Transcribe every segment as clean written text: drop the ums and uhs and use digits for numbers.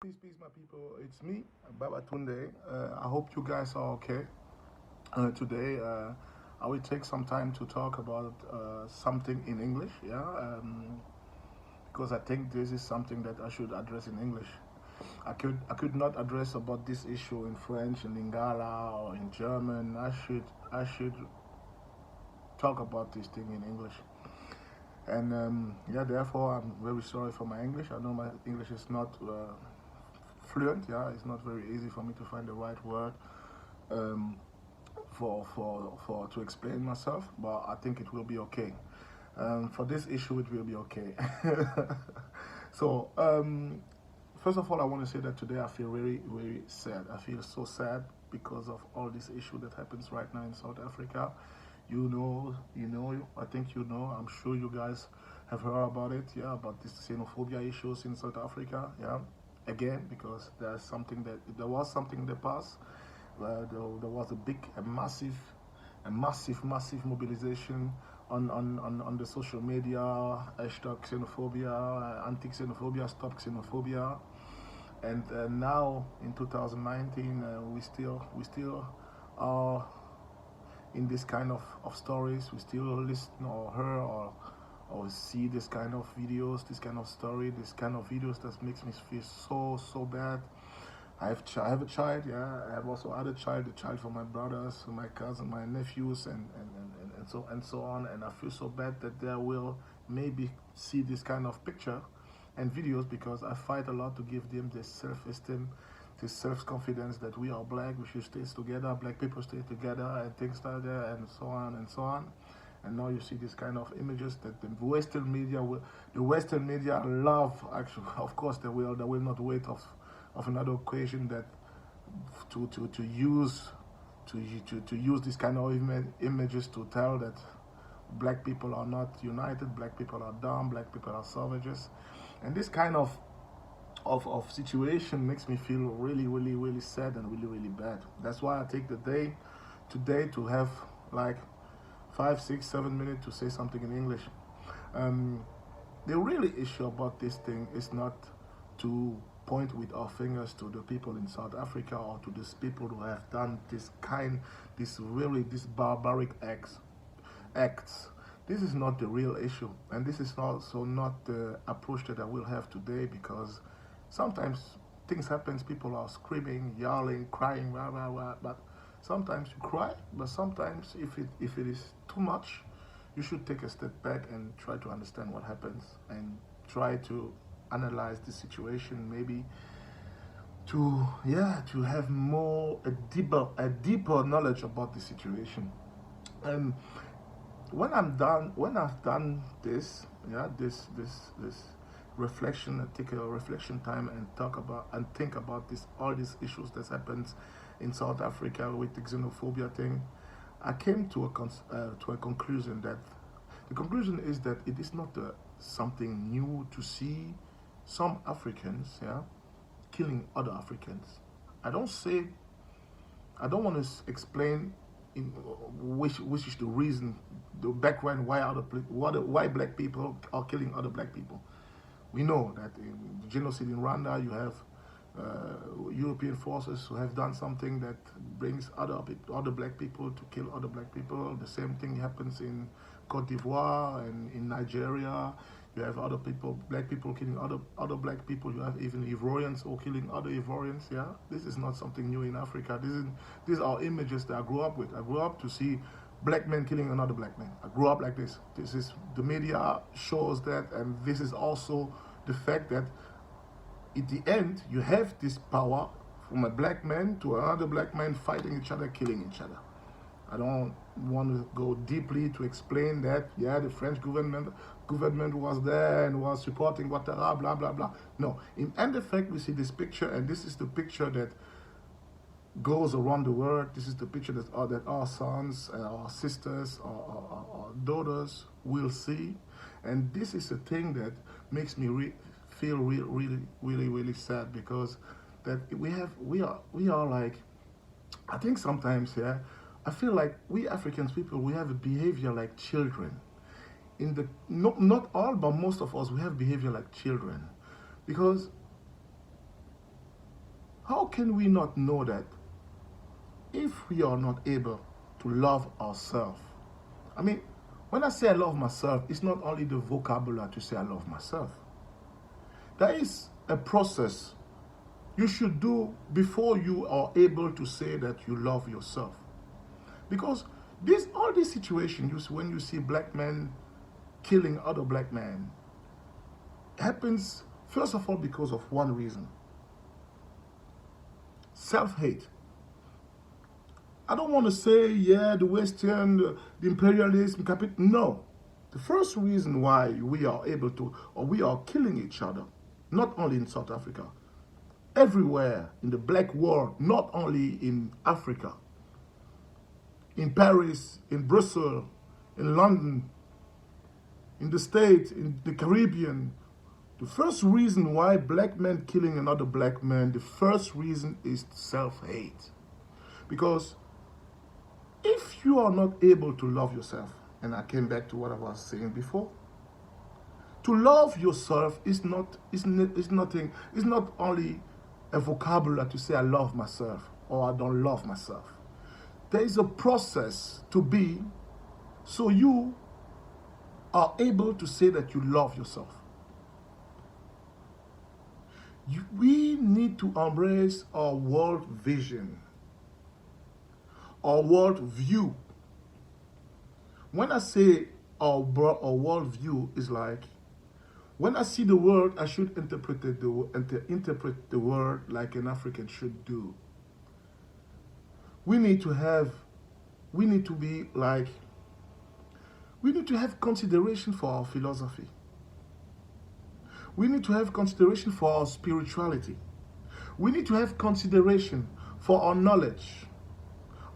Peace, my people. It's me, Baba Tunde. I hope you guys are okay. Today, I will take some time to talk about something in English, yeah, because I think this is something that I should address in English. I could not address about this issue in French, in Lingala, or in German. I should talk about this thing in English. And yeah, therefore, I'm very sorry for my English. I know my English is not fluent. Yeah, it's not very easy for me to find the right word um, for to explain myself. But I think it will be okay. For this issue, it will be okay. so, first of all, I want to say that today I feel very, very sad. I feel so sad because of all this issue that happens right now in South Africa. I think you know, I'm sure you guys have heard about it, yeah, about this xenophobia issues in South Africa, yeah. Again, because there was something in the past where there was a massive mobilization on the social media, hashtag xenophobia, anti-xenophobia, stop xenophobia, and now in 2019 we still are in this kind of stories. We still listen or hear or see this kind of videos, this kind of story, this kind of videos that makes me feel so bad. I have a child, yeah. I have also other child, a child for my brothers, my cousin, my nephews, and so on. And I feel so bad that they will maybe see this kind of picture and videos because I fight a lot to give them this self-esteem, this self-confidence that we are black, we should stay together, black people stay together, and things like that, and so on and so on. And now you see this kind of images that the Western media love. Actually, of course, they will not wait of another occasion that to use to use this kind of images to tell that black people are not united, black people are dumb, black people are savages, and this kind of situation makes me feel really sad and really bad. That's why I take the day today to have like 5, 6, 7 minutes to say something in English. Um, the really issue about this thing is not to point with our fingers to the people in South Africa or to these people who have done this barbaric acts. This is not the real issue, and this is also not the approach that I will have today because sometimes things happen, people are screaming, yelling, crying, blah blah blah. But sometimes you cry, but sometimes if it is too much, you should take a step back and try to understand what happens and try to analyze the situation, maybe to have a deeper knowledge about the situation. And when I've done this, yeah, this reflection, I take a reflection time and talk about and think about this all these issues that happens in South Africa with the xenophobia thing. I came to a conclusion that the conclusion is that it is not something new to see some Africans, yeah, killing other Africans. I don't say I don't want to explain in which is the reason, the background why black people are killing other black people. We know that in the genocide in Rwanda, you have European forces who have done something that brings other black people to kill other black people. The same thing happens in Cote d'Ivoire and in Nigeria. You have other people, black people killing other black people. You have even Ivorians who are killing other Ivorians. Yeah, this is not something new in Africa. These are images that I grew up with. I grew up to see black men killing another black man. I grew up like this. This is the media shows that, and this is also the fact that at the end you have this power from a black man to another black man fighting each other, killing each other. I don't want to go deeply to explain that. Yeah, the French government was there and was supporting whatever, blah blah blah. No, in end effect, we see this picture, and this is the picture that goes around the world. This is the picture that our sons, our sisters, our daughters will see, and this is a thing that makes me feel really sad because that we are like, I think sometimes, yeah, I feel like we Africans people, we have a behavior like children. Not all, but most of us, we have behavior like children, because How can we not know that if we are not able to love ourselves? I mean, when I say I love myself, it's not only the vocabulary to say I love myself. There is a process you should do before you are able to say that you love yourself. Because all these situations, when you see black men killing other black men, happens first of all because of one reason: self-hate. I don't want to say, yeah, the Western, the imperialism, no. The first reason why we are able to, or we are killing each other, not only in South Africa, everywhere in the black world, not only in Africa, in Paris, in Brussels, in London, in the States, in the Caribbean, the first reason why black men killing another black man, the first reason is self-hate. Because if you are not able to love yourself, and I came back to what I was saying before, to love yourself is not only a vocabulary to say I love myself or I don't love myself. There is a process to be so you are able to say that you love yourself. We need to embrace our world vision, our world view. When I say our world view, is like, when I see the world, I should interpret the world like an African should do. We need to have consideration for our philosophy. We need to have consideration for our spirituality. We need to have consideration for our knowledge,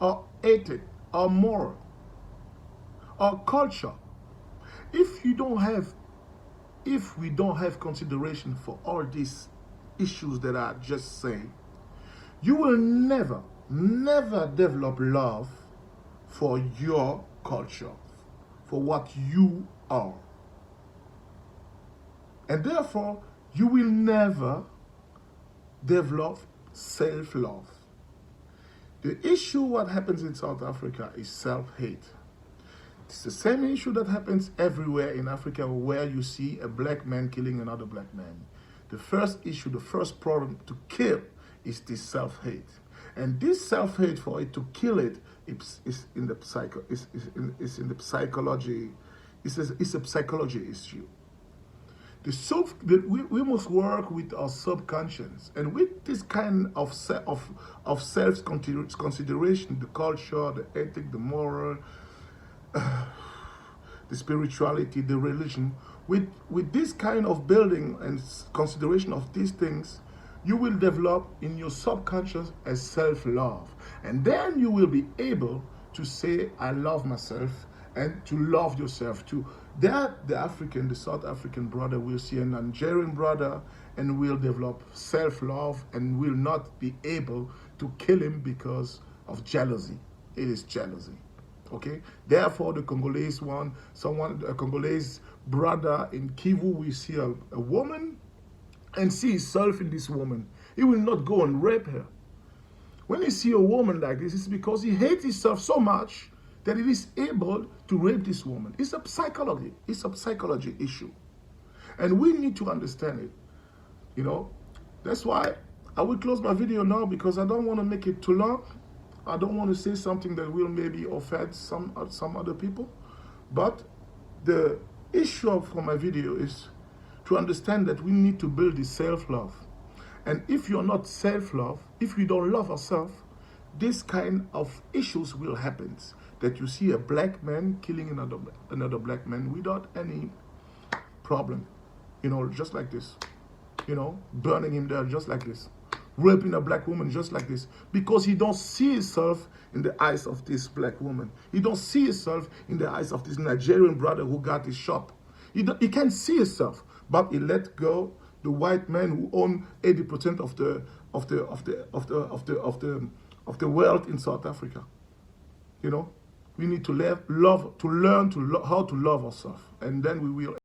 our ethic, our moral, our culture. If we don't have consideration for all these issues that I just saying, you will never develop love for your culture, for what you are. And therefore, you will never develop self-love. The issue what happens in South Africa is self-hate. It's the same issue that happens everywhere in Africa where you see a black man killing another black man. The first issue, the first problem to kill is this self-hate. And this self-hate, for it to kill it, is in the psychology. It's a psychology issue. We must work with our subconscious, and with this kind of self-consideration, the culture, the ethic, the moral, the spirituality, the religion, with this kind of building and consideration of these things, you will develop in your subconscious a self-love. And then you will be able to say, I love myself, and to love yourself too. That the South African brother will see a Nigerian brother and will develop self-love and will not be able to kill him because of jealousy. It is jealousy. Okay? Therefore, the Congolese a Congolese brother in Kivu will see a woman and see himself in this woman. He will not go and rape her. When he see a woman like this, it's because he hates himself so much that he is able to rape this woman. It's a psychology issue. And we need to understand it. You know, that's why I will close my video now, because I don't want to make it too long. I don't want to say something that will maybe offend some other people. But the issue for my video is to understand that we need to build this self-love. And if you're not self-love, if you don't love yourself, this kind of issues will happen. That you see a black man killing another black man without any problem. You know, just like this. You know, burning him there just like this. Raping a black woman just like this. Because he don't see himself in the eyes of this black woman. He don't see himself in the eyes of this Nigerian brother who got his shot. He can't see himself. But he let go the white man who own 80% of the wealth in South Africa. You know, we need to learn how to love ourselves, and then we will